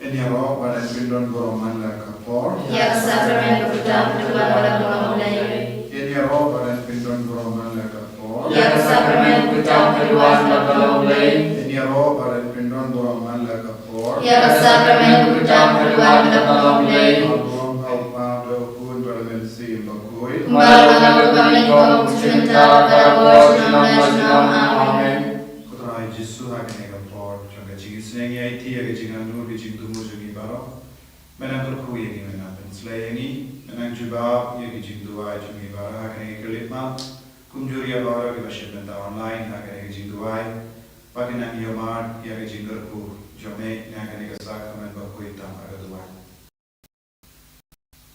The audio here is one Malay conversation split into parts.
Enyaro pada pindon goroman la kapor. Ya sakramen berdoa kedua pada mulai. Enyaro pada pindon goroman la kapor. Ya sakramen berdoa kedua pada mulai. Enyaro pada pindon goroman la kapor. Ya sakramen berdoa kedua pada mulai. Alom alpa do kun pada mensi bakui. Malam kami kau cinta pada bos nama amin. Kutra Yesus akan kapor. Jangan jingisynei-blei ti akan jingan nu di jintumu jungi baro. Menang berkuy ini menang selain ini menang juga yang dijintuai jungi baro akan kelima. Kumjuria baro di basyat benta online akan dijintuai. Pagi nang yomar yang dijingerku jome yang akan dikesak kemen berkuy tam agak tua.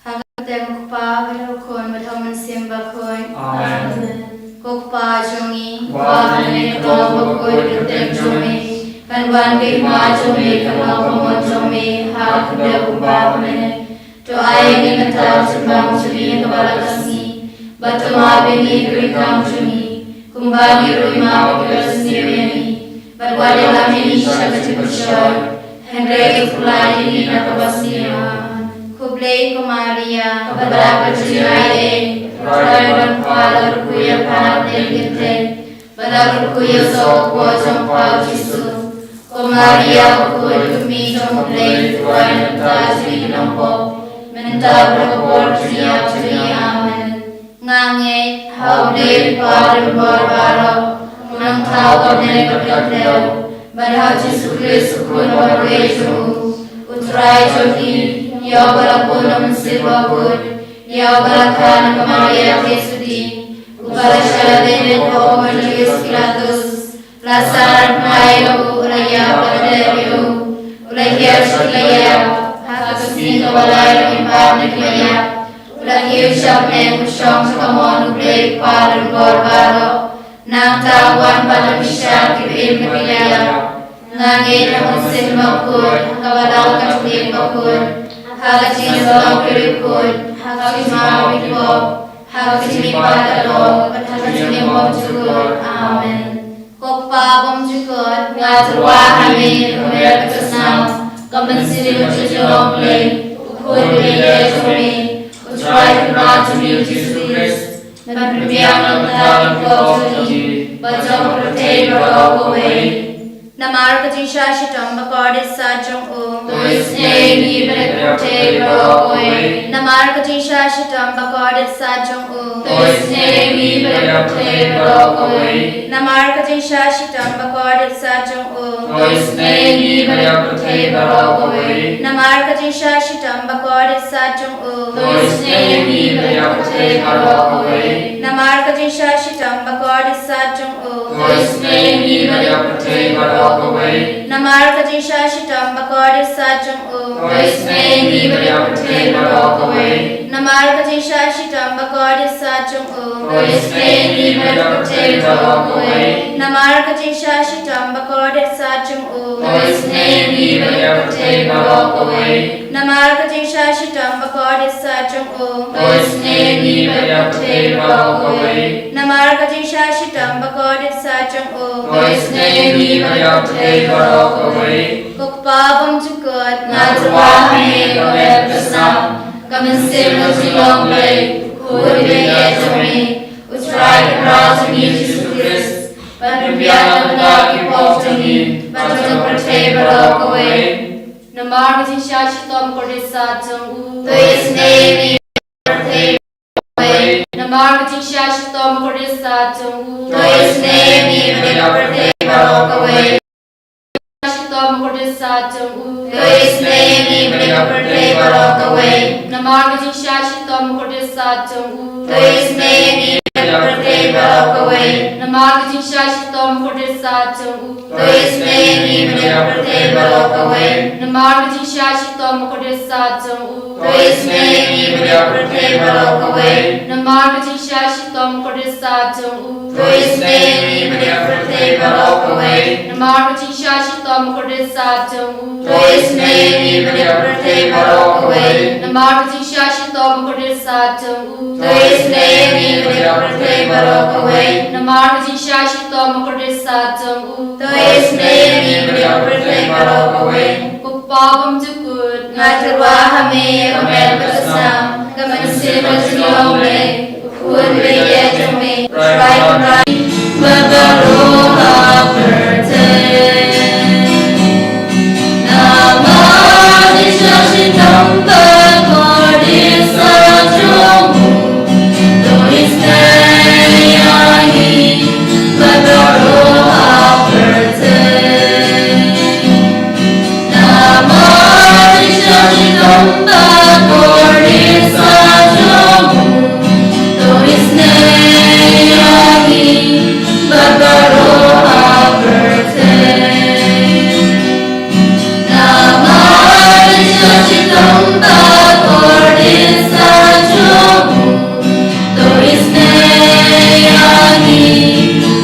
Hagateng kupa berhukun berhamun simba kun. Amen. Kupa jungi. Wahai kalau berkuy keteng jome. Kanwan kima jome kalau pemon jome hak dah ubah men. Doa yang mental sembang jumi kepala kasih. Batu mabini berikam jumi. Kumbagi rumah bagi sendiri. Berwadi lamini syabat bersyar. Hendrai kulai ini nak kebasian. Kublai kumaria kepada berjirai. Raya dan kuala rukuya panat dan genteng. Pada rukuya sokwa jangkau jisu. Kumaria kukul kumi jomblai tuan tajri nampo. Mentah berkor siap jeri amen. Ngange haudai parum barbaro. Menang tahu kami berkatau. Berhak Yesus Kristus kun berweju. Utrai jodi. Ya balapun mensibakun. Ya balakan kemaria kesudi. Ubala syadene ko majelis Pilatus. Lasaran mayo uraya baladerio. Ulahir syuraya. Hakusin kabalay impam neglaya. Ulahir syapne kusyong sakamon ublay parum barbaro. Nang tawan pada misya kibim kebiyaya. Ngangin ang usin makun. Kabalal katulim makun. Hagacin sa kirikun. Hagacin mawikpo. Hagacin ipatalo. Hagacin mawikun. Amen. Kokpa pemjukut. Ngaturwa kami. Kumer ketusnaw. Kabensin ujujong play. Ukun bide jumi. Utray kuna jumi Yesus Kristus. Dan berbiang dalam kau judi, bajang pertei berokoi. Namar kejisha shitam bakadis sajong o. Tuis negi berpertei berokoi. Namar kejisha shitam bakadis sajong o. Tuis negi berpertei berokoi. Namar kejisha shitam bakadis sajong o. Tuis negi berpertei berokoi. Namar kejisha shitam bakadis sajong o. Tuis negi berpertei berokoi. Namar kejisha shitam bakadis sajong o. Tuis negi berpertei berokoi. Namar kejisha shitam bakadis sajong o. Tuis negi berpertei berokoi. Namar kejisha shitam bakadis sajong o. Tuis negi berpertei berokoi. Namar kejisha shitam bakadis sajong o. Tuis negi berpertei berokoi. Namar kejisha shitam bakadis sajong o. Tuis negi berpertei berokoi. Namar kejisha shitam bakadis sajong o. Tuis negi berpertei berokoi. Kukpabam jukut ngaturwa kami kamer kesam. Kamensim Jingisynei-blei kurbeye jumi. Utrai kepala jumi Yesus Kristus. Berbiang benda kipok jumi. Bajang pertei berokoi. Namar kejisha shitam kordesa jong u. Tuis negi berpertei berokoi. Namar kejisha shitam kordesa jong u. Tuis negi berpertei berokoi. Shitam kordesa jong u. Tuis negi berpertei berokoi. Namar kejisha shitam kordesa jong u. Tuis negi berpertei berokoi. Namar kejisha shitam kordesa jong u. Tuis negi berpertei berokoi. Namar kejisha shitam kordesa jong u. Tuis negi berpertei berokoi. Namar kejisha shitam kordesa jong u. Tuis negi berpertei berokoi. Namar kejisha shitam kordesa jong u. Tuis negi berpertei berokoi. Namar kejisha shitam kordesa jong u. Tuis negi berpertei berokoi. Namar kejisha shitam kordesa jong u. Tuis negi berpertei berokoi. Pabum Tukut, Natrawahamea, Gamelpasam, Gamansimajilome, Ukudvayajame, Try Bagaroha Perte. Namah Nishachitam Bhagavadisa Jomu, Doisneyahi Bagaroha Perte. Namah Nishachitam Bhagavadisa Jomu, Doisneyahi Bagaroha Perte. Namah Nishachitam Bhagavadisa Jomu, Doisneyahi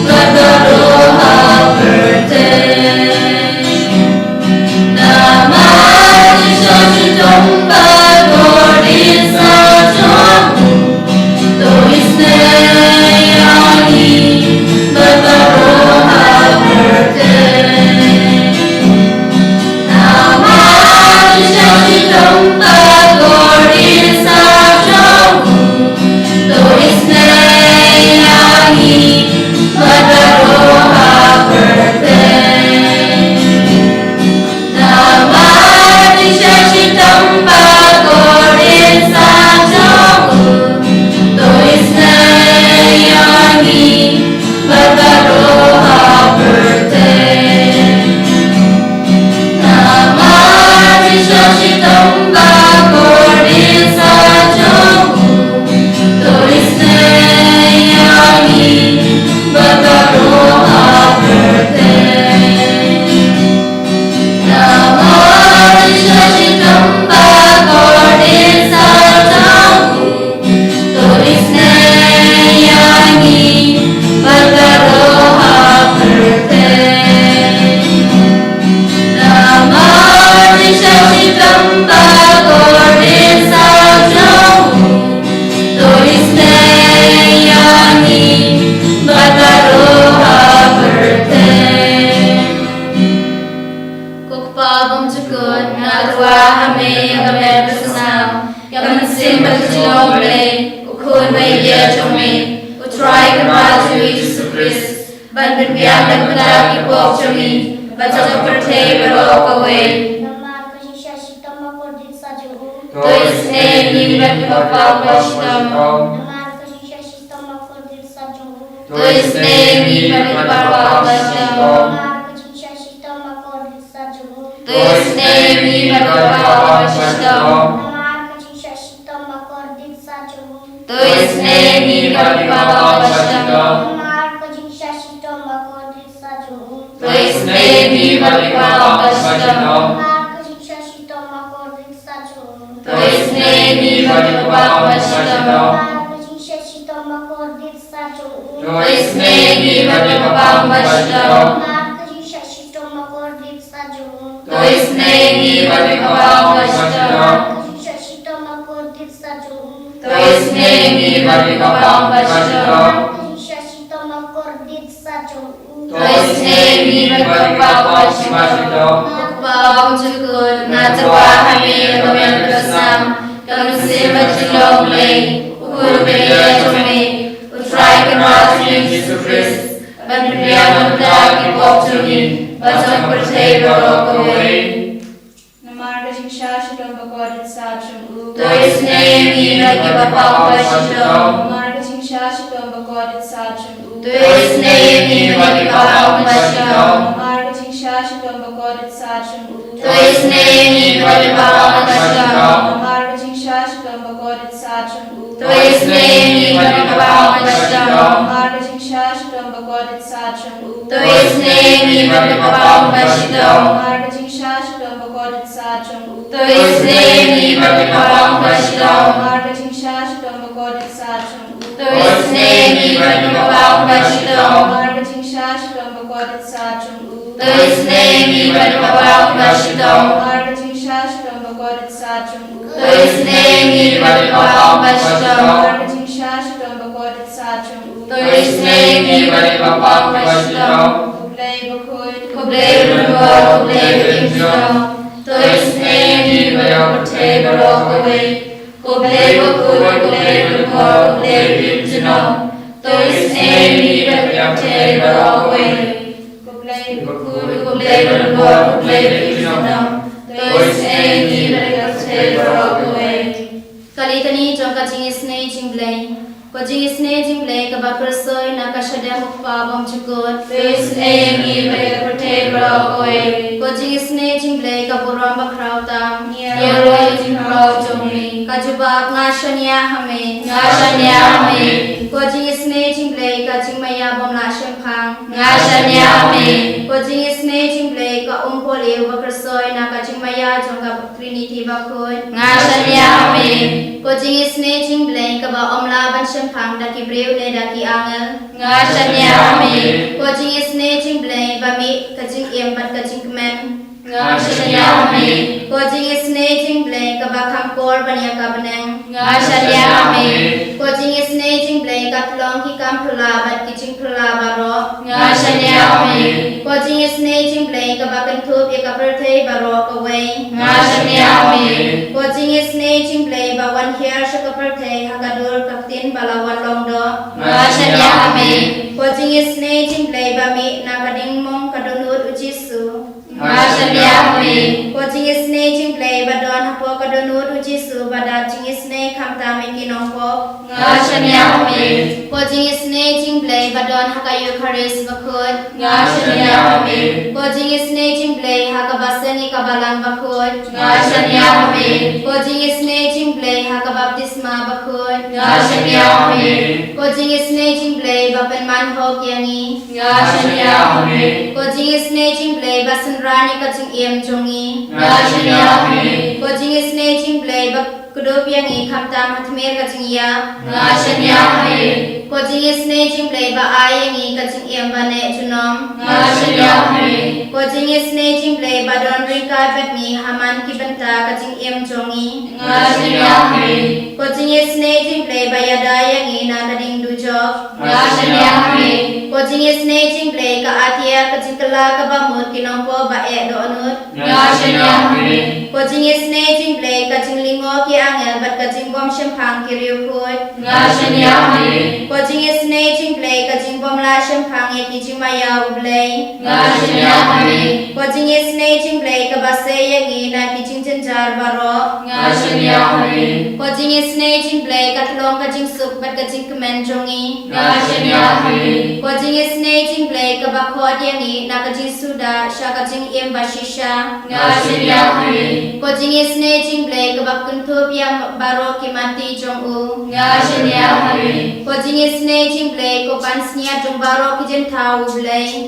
Bagaroha Perte. Namah Nishachitam Bhagavadisa Jomu, Doisneyahi Bagaroha Perte. Namah Nishachitam Bhagavadisa Jomu, Doisneyahi Bagaroha Perte. Namah Nishachitam Bhagavadisa Jomu, Doisneyahi Bagaroha Perte. Namah Nishachitam Bhagavadisa Jomu, Doisneyahi Bagaroha Perte. Namah Nishachitam Bhagavadisa Jomu, Doisneyahi Bagaroha Perte. Namah Nishachitam Bhagavadisa Jomu, Doisneyahi Bagaroha Perte. Kukpabum Tukut, Natrawahamea, Gamelpasam, Gamansimajilome, Ukudvayajame, Utray Kamaju Jesu Christ, Bandhubhyam Padaki Bokjami, Bajam Perte Barokaway. Doisneyahi Bagaroha Doisneyahi Bagaroha Doisneyahi Bagaroha Doisneyahi Bagaroha Doisneyahi Bagaroha Doisneyahi Bagaroha Doisneyahi Bagaroha Doisneyahi Bagaroha Doisneyahi Bagaroha Doisneyahi Bagaroha Pabum Tukut, Natrawahamea, Gamelpasam, Gamansimajilome, Ukudvayajame, Utray Kamaju Jesu Christ, Bandhubhyam Padaki Bokjami, Bajam Perte Barokaway. Namah Jingisynei-blei Bhagavadisa Jomu, Doisneyahi Bagaroha Namah Jingisynei-blei Bhagavadisa Jomu, Doisneyahi Bagaroha Namah Jingisynei-blei Bhagavadisa Jomu, Doisneyahi Bagaroha Namah Jingisynei-blei Bhagavadisa Jomu, Doisneyahi Bagaroha Namah Jingisynei-blei Bhagavadisa Jomu, Doisneyahi Bagaroha Namah Jingisynei-blei Bhagavadisa Jomu, Doisneyahi Bagaroha Namah Jingisynei-blei Bhagavadisa Jomu, Doisneyahi Bagaroha Namah Jingisynei-blei Bhagavadisa Jomu, Doisneyahi Bagaroha Namah Jingisynei-blei Bhagavadisa Jomu, Doisneyahi Bagaroha Namah Jingisynei-blei Bhagavadisa Jomu, Doisneyahi Bagaroha Kublai Bakut, Kublai Bakut, Kublai Bakut, Doisneyahi te baro away. Go play go play more, play Jingisynei-blei. Tois any but te baro away. Go play more, play Jingisynei-blei. Tois any but te baro away. Kalitani jongka Jingisynei-blei. Ko Jingisynei-blei ka bakrasoi na kasyada mukpa bom chukot. Tois any but te baro away. Ko Jingisynei-blei ka buram bakraw tam. Yeroi jingraw jongmi. Kajubak ngashanya hame. Ko Jingisynei-blei ka jingmaya bom la shempang. Ko Jingisynei-blei ka umpoleu bakrasoi na ka jingmaya jongka Trinity bakut. Ko Jingisynei-blei ka ba omla ban shempang daki breu le daki angel. Ko Jingisynei-blei ba mi ka jing bat ka jingmen. Ko Jingisynei-blei ka ba kamkor banya ka beneng. Ko Jingisynei-blei ka tlong ki kampula bat ki jingpula baro. Ko Jingisynei-blei ka ba kentup ya ka perthei baro ka way. Ko Jingisynei-blei ba wan hier sa ka perthei hagadur kaktin balawan longdo. Ko Jingisynei-blei ba mi na kading mong kadunut ujisu. Ko Jingisynei-blei ba don hapo kadunut ujisu bada Jingisynei kamta me kinongpo. Ko Jingisynei-blei ba don hakayu karis bakut. Ko Jingisynei-blei hakabasen ikabalang bakut. Ko Jingisynei-blei hakabaptisma bakut. Ko Jingisynei-blei ba penmanhok yangi. Ko Jingisynei-blei ba senrani kacing iem jongi. Ko Jingisynei-blei ba kudup yangi kamtam hatmer kacing iya. Ko Jingisynei-blei ba ayangi kacing iem bane junom. Ko Jingisynei-blei ba don ringka betmi haman kibenta kacing iem jongi. Ko Jingisynei-blei ba yada yangi na dading dujok. Ko Jingisynei-blei ka atia kacing kela kabamut kinongpo ba do anut. Ko Jingisynei-blei kacing lingo ki angel bat kacing bom shempang ki riukut. Ko Jingisynei-blei kacing bom la shempang ya ki jingmaya ublei. Ko Jingisynei-blei ka base yangi na ki jingjenjar baro. Ko Jingisynei-blei ka tlong kacing sup bat kacing kemen jongi. Ko Jingisynei-blei ka bakot yangi na kacing suda sya kacing iem bashisha. Ko Jingisynei-blei ka bakuntup yang baro ki mati jong u. Ko Jingisynei-blei ko pansnya jong baro ki jentau blei.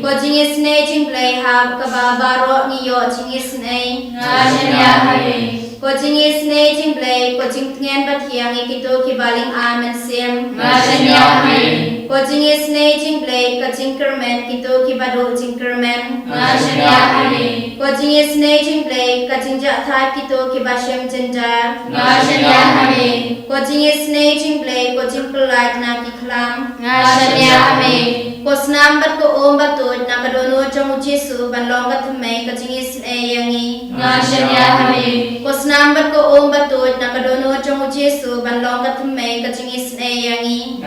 Ko Jingisynei-blei hab ka ba baro niyo Jingisynei. Ko Jingisynei-blei ko jingtngen bathiang ikito ki baling amen sim. Ko Jingisynei-blei ka jingkermen kito ki bado jingkermen. Ko Jingisynei-blei ka jingjak thai kito ki bashem jendar. Ko Jingisynei-blei ko jingkelait na ki klam. Ko snambat ko ombatut na kadonut jong ujisu banlong kathmei ka Jingisynei yangi. Ko snambat ko ombatut na kadonut jong ujisu banlong kathmei ka Jingisynei yangi.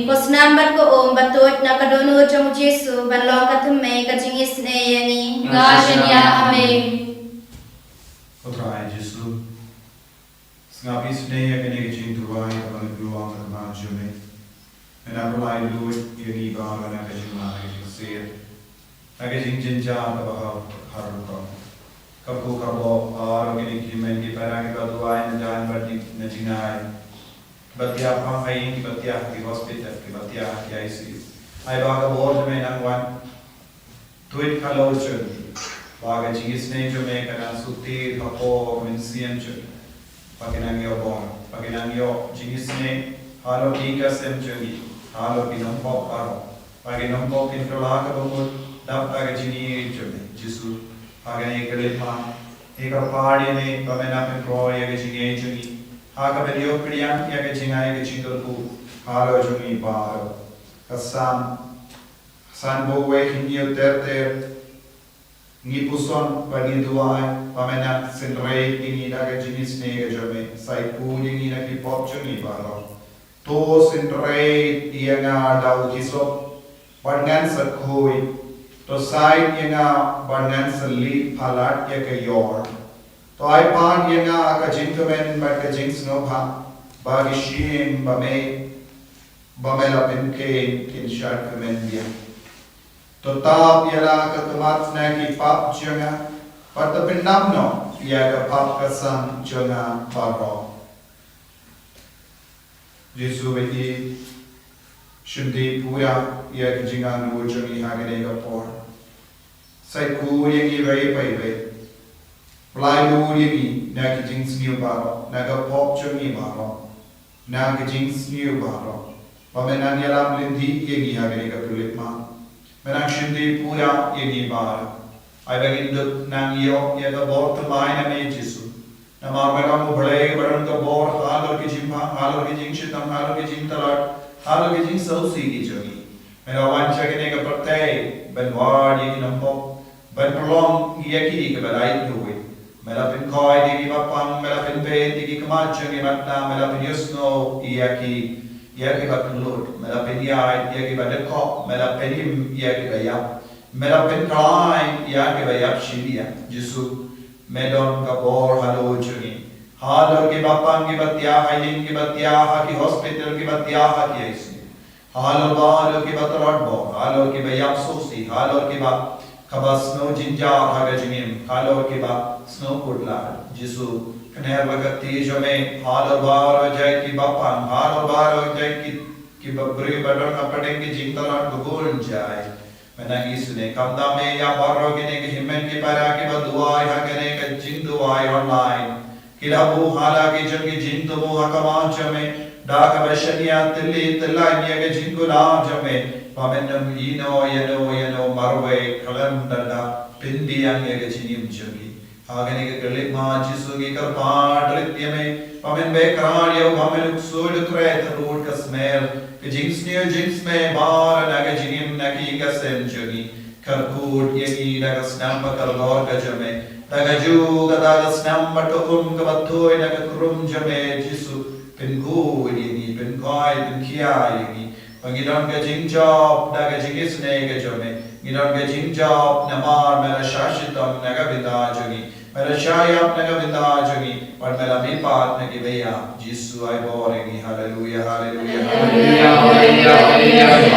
Ko snambat ko ombatut na kadonut jong ujisu banlong kathmei ka Jingisynei yangi. Potrai Jesu. Ngapi sunai ya kene jing tuai abang duang ka ma jume. Ena bulai luit yagi ba na ka jing ma ka sir. Aga jing jinja ka ba haru ka. Kapu ka bo ar kene ki men ki para ka duai na jan bati na jinai. Batia pa ai ki batia ki hospital ki batia ki ICU. Ai ba ka bo me nang wan. Tuit ka lo chun. Ba ka Jingisynei-blei ka na suti ka po minsian chun. Pakinangyo bong, pakinangyo Jingisynei, halo ika sem chungi, halo pinongpok paro, pakinongpok pintrolaka bumut, dap aga Jingi chungi, Jesu, pagani kalima, ika party ne, pamena pinro yaga Jingi chungi, haka video kriyan yaga Jingai yaga Jingolku, halo chungi paro, kasam, san bowe hinyo ter, Ngipuson bagi duai pamena senrei tingi daga jingisynei jame sai kuning ina ki pop chungi baro to senrei ianga dau kisop barngan sakhoi to sai ianga barngan sali phalat ya ka yor to ai pan ianga aka jinkamen ba ka jingsno pha bagi shim bamela penke kin shark mendia Tetap ialah ketemat nagi pap jangan pada penamno ia ke pap kesan jangan baro. Yesus bagi shundi pura ia ke jangan wujungi hagane kapor. Sai ku yang ibai bai. Pelai lu yang nagi jings new baro naga pop jangi baro nagi jings new baro. Pamenan ialah melindi yang hagane kapulit ma. Menang shundi pura ini bar. Ay bagin dut nang iyo ya ka bor tamay na may Jesu. Na marmera mo bray barang ka bor halor ki jimha halor ki jing shitam halor ki jing talat halor ki jing sausi ki jogi. Mena wancha ki ne ka partay ban ward ye nampo ban prolong ye ki ka balai duwi. Mela pin koi di ki bapang mela pin pe di ki kamacha ki matna mela pin yusno iyaki ia kita kelut, mela peniai, ia kita dekok, mela penim, ia kita yap, mela penkai, ia kita yap shilia, Yesus, medon kabor halo jungi, halo kita bapang kita tiah, hayin kita tiah, ki hospital kita tiah, ki isi, halo kita terabor, halo kita yap sosi, halo kita kabas snow jinjar haga jingim, halo kita snow kudla, Yesus. Kener bagati jame halo baro jai ki bapang halo baro jai ki babri badar kapade ki jingtalan gugul jai menangi sune kamda me ya baro gine ki himmen ki para ki baduai hagane ka jingduai online kilabu hala ki jam ki jingtu hakama jame da ka bashaniya tilli tilla ni ka jingula jame pamenam ino yano marwe kalam danda pindiang ya ka jingim jami Agane ke kelik ma Jesu ki karpad ritya me pamen be kralyo pamen uksul kret root ka smell ke jinx me bar naga jingim naki ka senjuni karkut yegi naga snamba karlor ka jame daga ju daga snamba tokum ka bathoy naga krum jame Jesu pengu yegi penkoi penkia yegi pangidon ka jingjob daga jingisynei ka jame ngidon ka jingjob namar mera shashitam naga bidajuni Mera syayap naga binta jungi, par mera mipat nagi beya, Jesu ay borengi, haleluya, haleluya, haleluya, haleluya,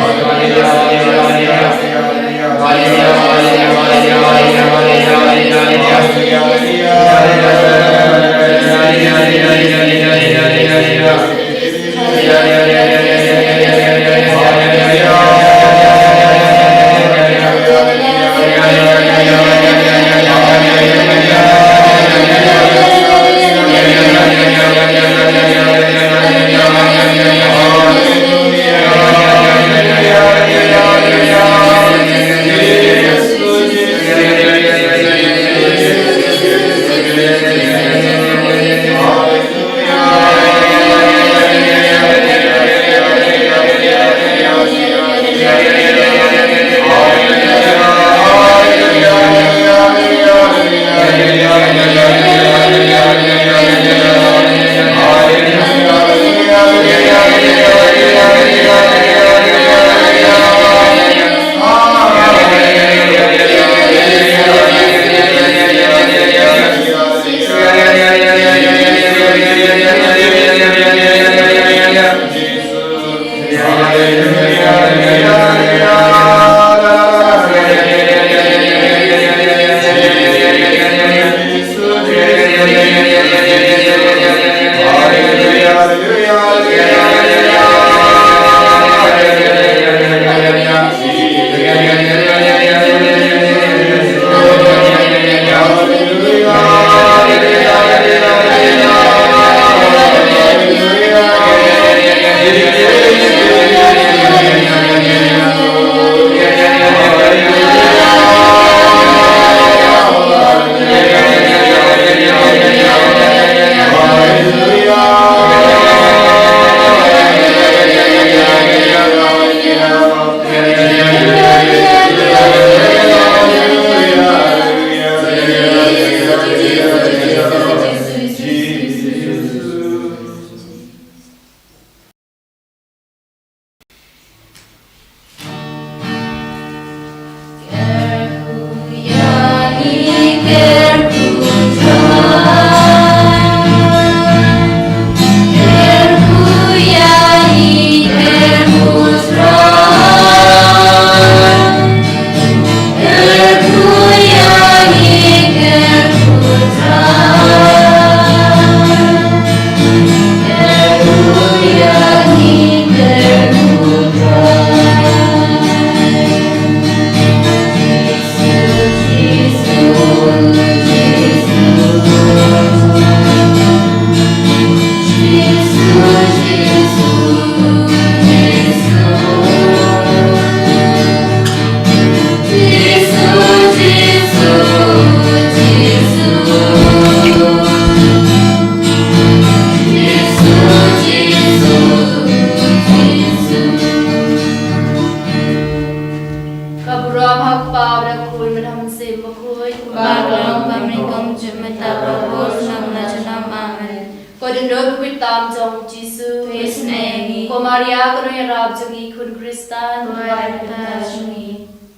โดยคุยตามจงจิสุเอสเนงีโกมาริยากรุยราบจงีคุณคริสตันไว้เป็นตาชงี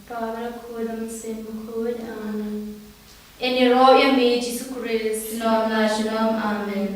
พระพระคุณสิมคุณอาเมนเอ็นโรยมีจิสุคริสนอมนาชนอมอาเมน